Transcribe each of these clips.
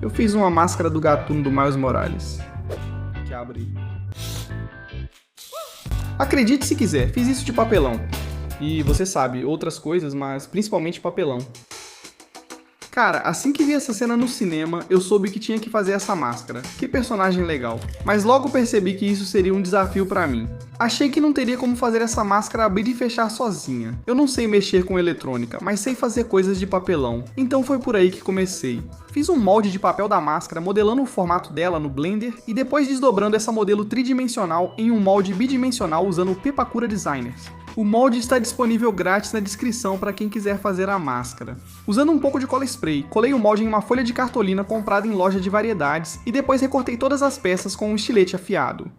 Eu fiz uma máscara do gatuno do Miles Morales. Que abre. Acredite se quiser, fiz isso de papelão. E você sabe, outras coisas, mas principalmente papelão. Cara, assim que vi essa cena no cinema, eu soube que tinha que fazer essa máscara. Que personagem legal. Mas logo percebi que isso seria um desafio pra mim. Achei que não teria como fazer essa máscara abrir e fechar sozinha. Eu não sei mexer com eletrônica, mas sei fazer coisas de papelão. Então foi por aí que comecei. Fiz um molde de papel da máscara modelando o formato dela no Blender e depois desdobrando essa modelo tridimensional em um molde bidimensional usando o Pepakura Designers. O molde está disponível grátis na descrição para quem quiser fazer a máscara. Usando um pouco de cola spray, colei o molde em uma folha de cartolina comprada em loja de variedades e depois recortei todas as peças com um estilete afiado.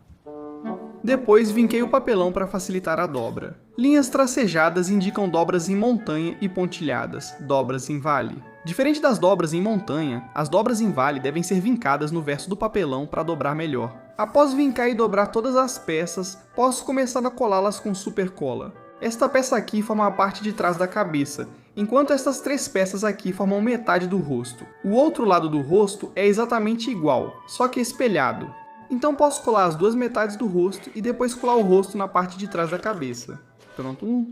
Depois vinquei o papelão para facilitar a dobra. Linhas tracejadas indicam dobras em montanha e pontilhadas, dobras em vale. Diferente das dobras em montanha, as dobras em vale devem ser vincadas no verso do papelão para dobrar melhor. Após vincar e dobrar todas as peças, posso começar a colá-las com super cola. Esta peça aqui forma a parte de trás da cabeça, enquanto estas três peças aqui formam metade do rosto. O outro lado do rosto é exatamente igual, só que espelhado. Então posso colar as duas metades do rosto e depois colar o rosto na parte de trás da cabeça. Pronto.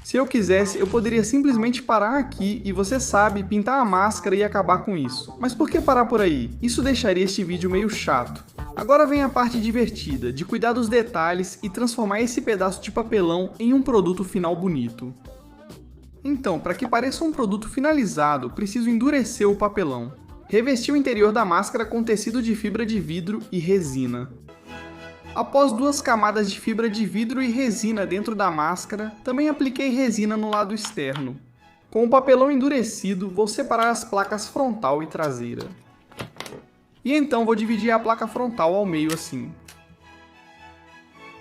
Se eu quisesse, eu poderia simplesmente parar aqui e, você sabe, pintar a máscara e acabar com isso. Mas por que parar por aí? Isso deixaria este vídeo meio chato. Agora vem a parte divertida, de cuidar dos detalhes e transformar esse pedaço de papelão em um produto final bonito. Então, para que pareça um produto finalizado, preciso endurecer o papelão. Revesti o interior da máscara com tecido de fibra de vidro e resina. Após duas camadas de fibra de vidro e resina dentro da máscara, também apliquei resina no lado externo. Com o papelão endurecido, vou separar as placas frontal e traseira. E então vou dividir a placa frontal ao meio assim.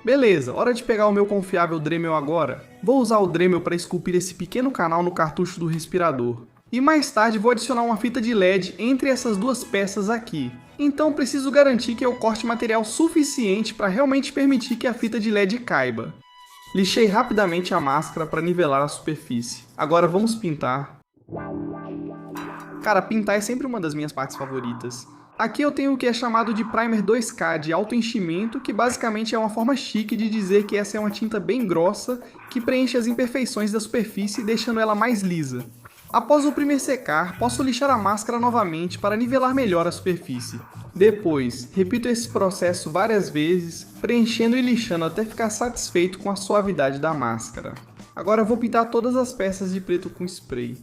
Beleza, hora de pegar o meu confiável Dremel agora. Vou usar o Dremel para esculpir esse pequeno canal no cartucho do respirador. E mais tarde vou adicionar uma fita de LED entre essas duas peças aqui. Então preciso garantir que eu corte material suficiente para realmente permitir que a fita de LED caiba. Lixei rapidamente a máscara para nivelar a superfície. Agora vamos pintar. Cara, pintar é sempre uma das minhas partes favoritas. Aqui eu tenho o que é chamado de Primer 2K de alto enchimento, que basicamente é uma forma chique de dizer que essa é uma tinta bem grossa que preenche as imperfeições da superfície, deixando ela mais lisa. Após o primer secar, posso lixar a máscara novamente para nivelar melhor a superfície. Depois, repito esse processo várias vezes, preenchendo e lixando até ficar satisfeito com a suavidade da máscara. Agora vou pintar todas as peças de preto com spray.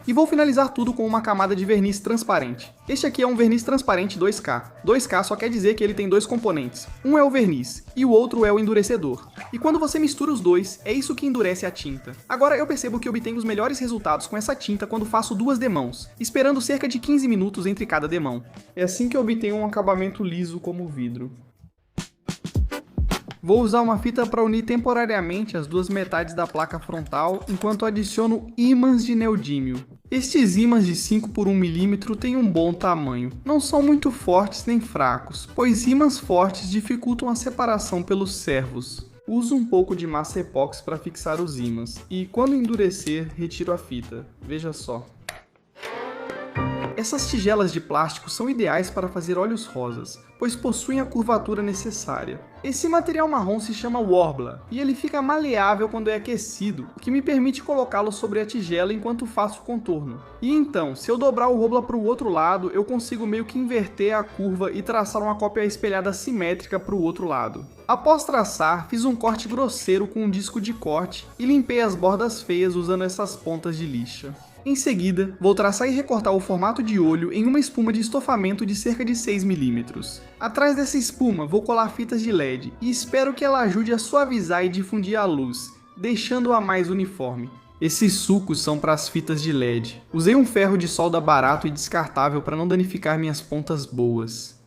E vou finalizar tudo com uma camada de verniz transparente. Este aqui é um verniz transparente 2K. 2K só quer dizer que ele tem dois componentes. Um é o verniz e o outro é o endurecedor. E quando você mistura os dois, é isso que endurece a tinta. Agora eu percebo que obtenho os melhores resultados com essa tinta quando faço duas demãos, esperando cerca de 15 minutos entre cada demão. É assim que eu obtenho um acabamento liso como o vidro. Vou usar uma fita para unir temporariamente as duas metades da placa frontal, enquanto adiciono ímãs de neodímio. Estes ímãs de 5 por 1 mm têm um bom tamanho. Não são muito fortes nem fracos, pois ímãs fortes dificultam a separação pelos servos. Uso um pouco de massa epóxi para fixar os ímãs, e quando endurecer, retiro a fita. Veja só. Essas tigelas de plástico são ideais para fazer óleos rosas, pois possuem a curvatura necessária. Esse material marrom se chama Worbla, e ele fica maleável quando é aquecido, o que me permite colocá-lo sobre a tigela enquanto faço o contorno. E então, se eu dobrar o Worbla para o outro lado, eu consigo meio que inverter a curva e traçar uma cópia espelhada simétrica para o outro lado. Após traçar, fiz um corte grosseiro com um disco de corte e limpei as bordas feias usando essas pontas de lixa. Em seguida, vou traçar e recortar o formato de olho em uma espuma de estofamento de cerca de 6 mm. Atrás dessa espuma, vou colar fitas de LED e espero que ela ajude a suavizar e difundir a luz, deixando-a mais uniforme. Esses sulcos são para as fitas de LED. Usei um ferro de solda barato e descartável para não danificar minhas pontas boas.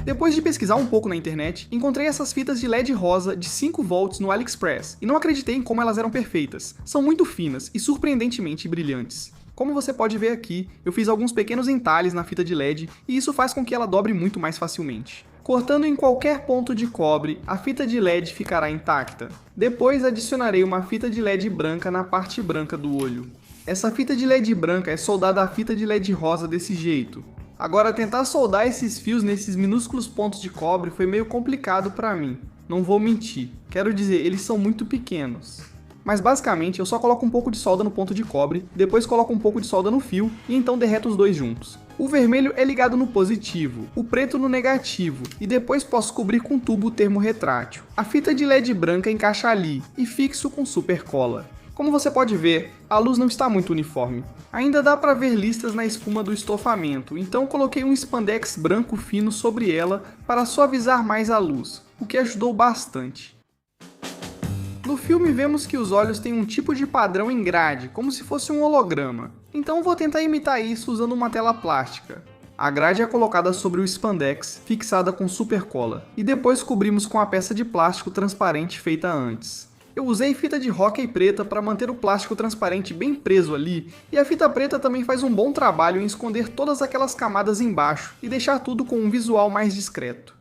Depois de pesquisar um pouco na internet, encontrei essas fitas de LED rosa de 5 volts no AliExpress, e não acreditei em como elas eram perfeitas. São muito finas e surpreendentemente brilhantes. Como você pode ver aqui, eu fiz alguns pequenos entalhes na fita de LED, e isso faz com que ela dobre muito mais facilmente. Cortando em qualquer ponto de cobre, a fita de LED ficará intacta. Depois adicionarei uma fita de LED branca na parte branca do olho. Essa fita de LED branca é soldada à fita de LED rosa desse jeito. Agora, tentar soldar esses fios nesses minúsculos pontos de cobre foi meio complicado para mim. Não vou mentir, quero dizer, eles são muito pequenos. Mas basicamente eu só coloco um pouco de solda no ponto de cobre, depois coloco um pouco de solda no fio e então derreto os dois juntos. O vermelho é ligado no positivo, o preto no negativo e depois posso cobrir com tubo termorretrátil. A fita de LED branca encaixa ali e fixo com super cola. Como você pode ver, a luz não está muito uniforme. Ainda dá para ver listras na espuma do estofamento, então coloquei um spandex branco fino sobre ela para suavizar mais a luz, o que ajudou bastante. No filme vemos que os olhos têm um tipo de padrão em grade, como se fosse um holograma. Então vou tentar imitar isso usando uma tela plástica. A grade é colocada sobre o spandex, fixada com super cola, e depois cobrimos com a peça de plástico transparente feita antes. Eu usei fita de hóquei preta para manter o plástico transparente bem preso ali, e a fita preta também faz um bom trabalho em esconder todas aquelas camadas embaixo e deixar tudo com um visual mais discreto.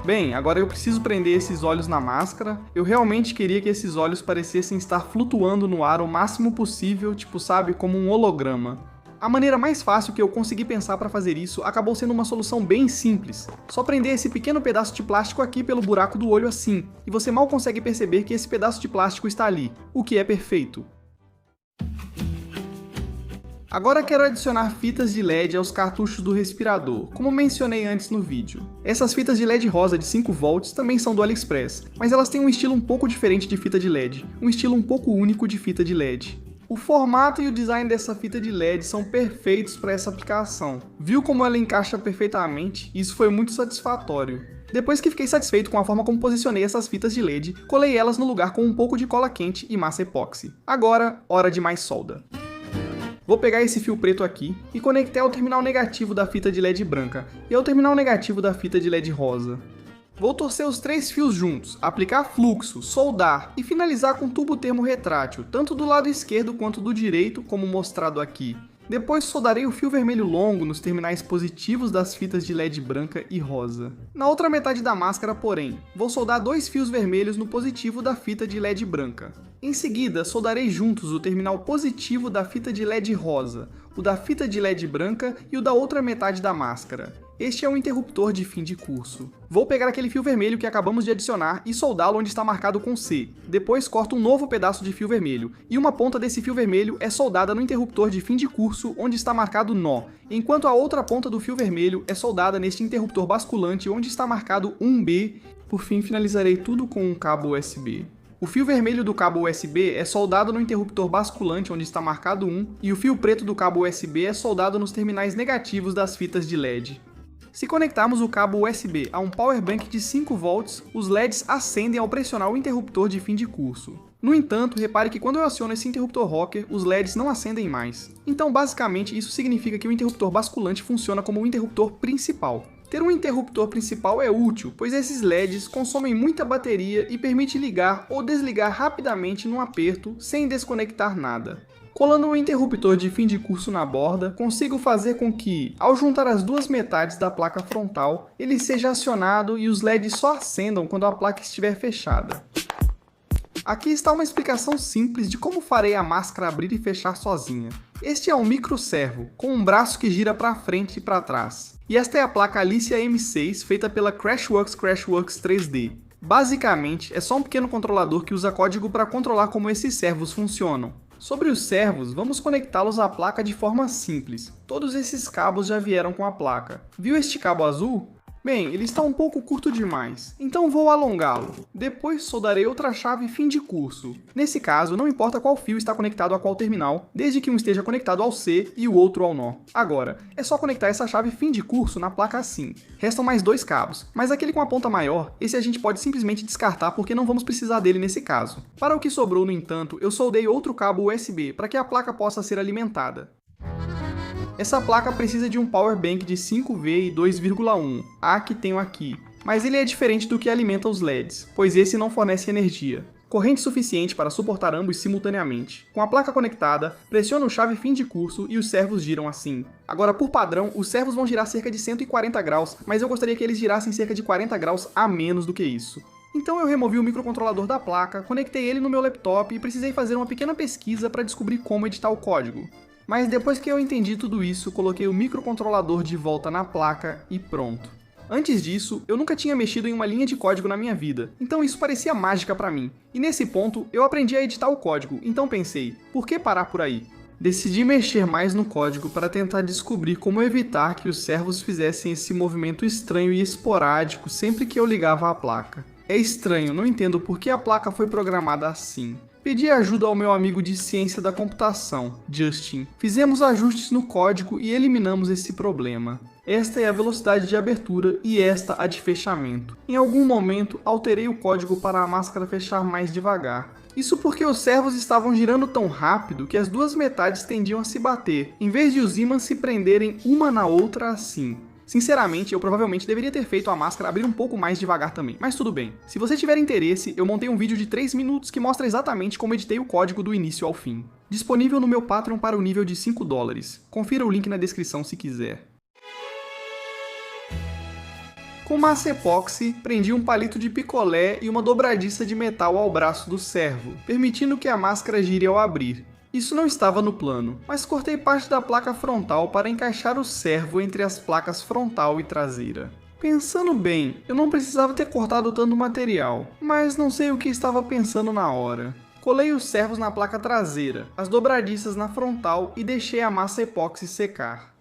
Bem, agora eu preciso prender esses olhos na máscara. Eu realmente queria que esses olhos parecessem estar flutuando no ar o máximo possível, tipo, sabe, como um holograma. A maneira mais fácil que eu consegui pensar para fazer isso acabou sendo uma solução bem simples. Só prender esse pequeno pedaço de plástico aqui pelo buraco do olho assim, e você mal consegue perceber que esse pedaço de plástico está ali, o que é perfeito. Agora quero adicionar fitas de LED aos cartuchos do respirador, como mencionei antes no vídeo. Essas fitas de LED rosa de 5 volts também são do AliExpress, mas elas têm um estilo um pouco diferente de fita de LED, um estilo um pouco único de fita de LED. O formato e o design dessa fita de LED são perfeitos para essa aplicação. Viu como ela encaixa perfeitamente? Isso foi muito satisfatório. Depois que fiquei satisfeito com a forma como posicionei essas fitas de LED, colei elas no lugar com um pouco de cola quente e massa epóxi. Agora, hora de mais solda. Vou pegar esse fio preto aqui e conectar ao terminal negativo da fita de LED branca e ao terminal negativo da fita de LED rosa. Vou torcer os 3 fios juntos, aplicar fluxo, soldar e finalizar com tubo termorretrátil, tanto do lado esquerdo quanto do direito, como mostrado aqui. Depois soldarei o fio vermelho longo nos terminais positivos das fitas de LED branca e rosa. Na outra metade da máscara, porém, vou soldar 2 fios vermelhos no positivo da fita de LED branca. Em seguida, soldarei juntos o terminal positivo da fita de LED rosa, o da fita de LED branca e o da outra metade da máscara. Este é um interruptor de fim de curso. Vou pegar aquele fio vermelho que acabamos de adicionar e soldá-lo onde está marcado com C. Depois corto um novo pedaço de fio vermelho, e uma ponta desse fio vermelho é soldada no interruptor de fim de curso onde está marcado nó, enquanto a outra ponta do fio vermelho é soldada neste interruptor basculante onde está marcado 1B. Por fim, finalizarei tudo com um cabo USB. O fio vermelho do cabo USB é soldado no interruptor basculante onde está marcado 1, e o fio preto do cabo USB é soldado nos terminais negativos das fitas de LED. Se conectarmos o cabo USB a um power bank de 5 volts, os LEDs acendem ao pressionar o interruptor de fim de curso. No entanto, repare que quando eu aciono esse interruptor rocker, os LEDs não acendem mais. Então, basicamente, isso significa que o interruptor basculante funciona como um interruptor principal. Ter um interruptor principal é útil, pois esses LEDs consomem muita bateria e permite ligar ou desligar rapidamente num aperto, sem desconectar nada. Colando o interruptor de fim de curso na borda, consigo fazer com que, ao juntar as duas metades da placa frontal, ele seja acionado e os LEDs só acendam quando a placa estiver fechada. Aqui está uma explicação simples de como farei a máscara abrir e fechar sozinha. Este é um micro servo, com um braço que gira para frente e para trás. E esta é a placa Alicia M6, feita pela Crashworks 3D. Basicamente, é só um pequeno controlador que usa código para controlar como esses servos funcionam. Sobre os servos, vamos conectá-los à placa de forma simples. Todos esses cabos já vieram com a placa. Viu este cabo azul? Bem, ele está um pouco curto demais, então vou alongá-lo. Depois soldarei outra chave fim de curso. Nesse caso, não importa qual fio está conectado a qual terminal, desde que um esteja conectado ao C e o outro ao nó. Agora, é só conectar essa chave fim de curso na placa assim. Restam mais 2 cabos, mas aquele com a ponta maior, esse a gente pode simplesmente descartar porque não vamos precisar dele nesse caso. Para o que sobrou, no entanto, eu soldei outro cabo USB para que a placa possa ser alimentada. Essa placa precisa de um power bank de 5V e 2,1, a que tenho aqui, mas ele é diferente do que alimenta os LEDs, pois esse não fornece energia. corrente suficiente para suportar ambos simultaneamente. Com a placa conectada, pressiono chave fim de curso e os servos giram assim. Agora, por padrão, os servos vão girar cerca de 140 graus, mas eu gostaria que eles girassem cerca de 40 graus a menos do que isso. Então eu removi o microcontrolador da placa, conectei ele no meu laptop e precisei fazer uma pequena pesquisa para descobrir como editar o código. Mas depois que eu entendi tudo isso, coloquei o microcontrolador de volta na placa e pronto. Antes disso, eu nunca tinha mexido em uma linha de código na minha vida, então isso parecia mágica para mim. E nesse ponto, eu aprendi a editar o código, então pensei, por que parar por aí? Decidi mexer mais no código para tentar descobrir como evitar que os servos fizessem esse movimento estranho e esporádico sempre que eu ligava a placa. É estranho, não entendo por que a placa foi programada assim. Pedi ajuda ao meu amigo de ciência da computação, Justin. Fizemos ajustes no código e eliminamos esse problema. Esta é a velocidade de abertura e esta a de fechamento. Em algum momento, alterei o código para a máscara fechar mais devagar. Isso porque os servos estavam girando tão rápido que as duas metades tendiam a se bater, em vez de os ímãs se prenderem uma na outra assim. Sinceramente, eu provavelmente deveria ter feito a máscara abrir um pouco mais devagar também, mas tudo bem. Se você tiver interesse, eu montei um vídeo de 3 minutos que mostra exatamente como editei o código do início ao fim. Disponível no meu Patreon para o nível de $5. Confira o link na descrição se quiser. Com massa epóxi, prendi um palito de picolé e uma dobradiça de metal ao braço do servo, permitindo que a máscara gire ao abrir. Isso não estava no plano, mas cortei parte da placa frontal para encaixar o servo entre as placas frontal e traseira. Pensando bem, eu não precisava ter cortado tanto material, mas não sei o que estava pensando na hora. Colei os servos na placa traseira, as dobradiças na frontal e deixei a massa epóxi secar.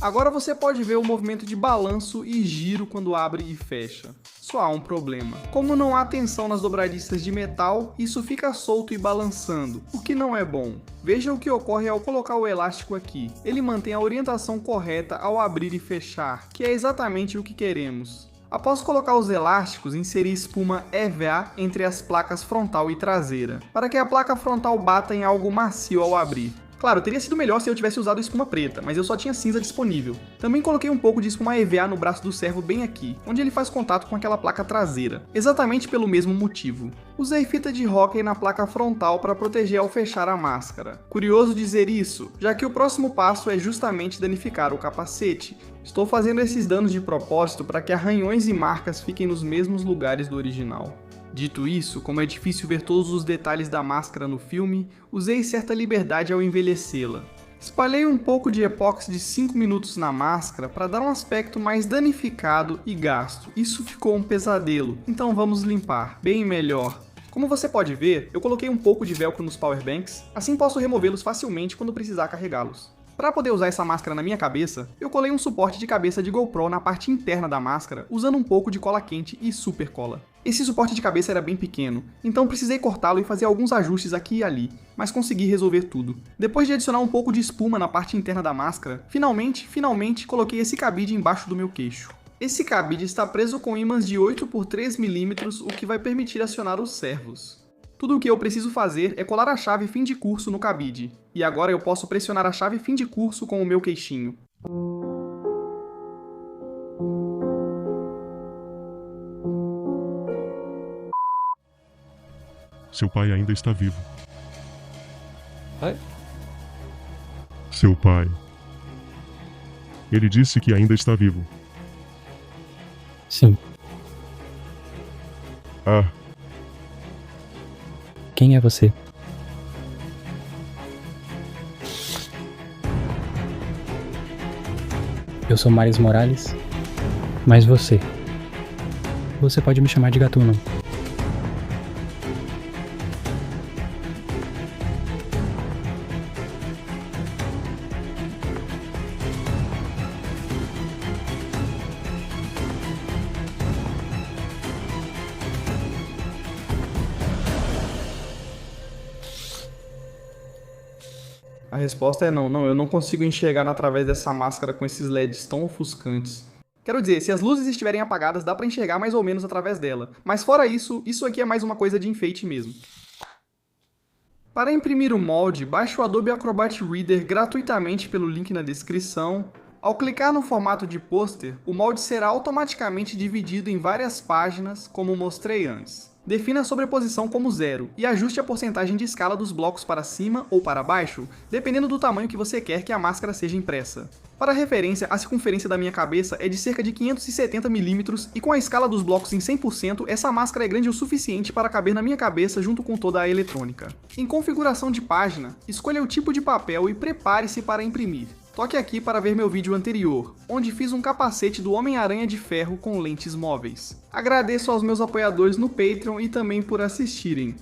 Agora você pode ver o movimento de balanço e giro quando abre e fecha. Só há um problema. Como não há tensão nas dobradiças de metal, isso fica solto e balançando, o que não é bom. Veja o que ocorre ao colocar o elástico aqui. Ele mantém a orientação correta ao abrir e fechar, que é exatamente o que queremos. Após colocar os elásticos, inseri espuma EVA entre as placas frontal e traseira, para que a placa frontal bata em algo macio ao abrir. Claro, teria sido melhor se eu tivesse usado espuma preta, mas eu só tinha cinza disponível. Também coloquei um pouco de espuma EVA no braço do servo bem aqui, onde ele faz contato com aquela placa traseira, exatamente pelo mesmo motivo. Usei fita de hóquei na placa frontal para proteger ao fechar a máscara. Curioso dizer isso, já que o próximo passo é justamente danificar o capacete. Estou fazendo esses danos de propósito para que arranhões e marcas fiquem nos mesmos lugares do original. Dito isso, como é difícil ver todos os detalhes da máscara no filme, usei certa liberdade ao envelhecê-la. Espalhei um pouco de epóxi de 5 minutos na máscara para dar um aspecto mais danificado e gasto. Isso ficou um pesadelo, então vamos limpar, bem melhor. Como você pode ver, eu coloquei um pouco de velcro nos powerbanks, assim posso removê-los facilmente quando precisar carregá-los. Para poder usar essa máscara na minha cabeça, eu colei um suporte de cabeça de GoPro na parte interna da máscara, usando um pouco de cola quente e super cola. Esse suporte de cabeça era bem pequeno, então precisei cortá-lo e fazer alguns ajustes aqui e ali, mas consegui resolver tudo. Depois de adicionar um pouco de espuma na parte interna da máscara, finalmente coloquei esse cabide embaixo do meu queixo. Esse cabide está preso com ímãs de 8 por 3 mm, o que vai permitir acionar os servos. Tudo o que eu preciso fazer é colar a chave fim de curso no cabide, e agora eu posso pressionar a chave fim de curso com o meu queixinho. Seu pai ainda está vivo. Pai? Seu pai. Ele disse que ainda está vivo. Sim. Ah, Quem é você? Eu sou Miles Morales, mas você pode me chamar de Gatuno. A resposta é não, eu não consigo enxergar através dessa máscara com esses LEDs tão ofuscantes. Quero dizer, se as luzes estiverem apagadas, dá pra enxergar mais ou menos através dela. Mas fora isso, isso aqui é mais uma coisa de enfeite mesmo. Para imprimir o molde, baixe o Adobe Acrobat Reader gratuitamente pelo link na descrição, Ao clicar no formato de pôster, o molde será automaticamente dividido em várias páginas, como mostrei antes. Defina a sobreposição como 0 e ajuste a porcentagem de escala dos blocos para cima ou para baixo, dependendo do tamanho que você quer que a máscara seja impressa. Para referência, a circunferência da minha cabeça é de cerca de 570 mm e com a escala dos blocos em 100%, essa máscara é grande o suficiente para caber na minha cabeça junto com toda a eletrônica. Em configuração de página, escolha o tipo de papel e prepare-se para imprimir. Toque aqui para ver meu vídeo anterior, onde fiz um capacete do Homem-Aranha de Ferro com lentes móveis. Agradeço aos meus apoiadores no Patreon e também por assistirem.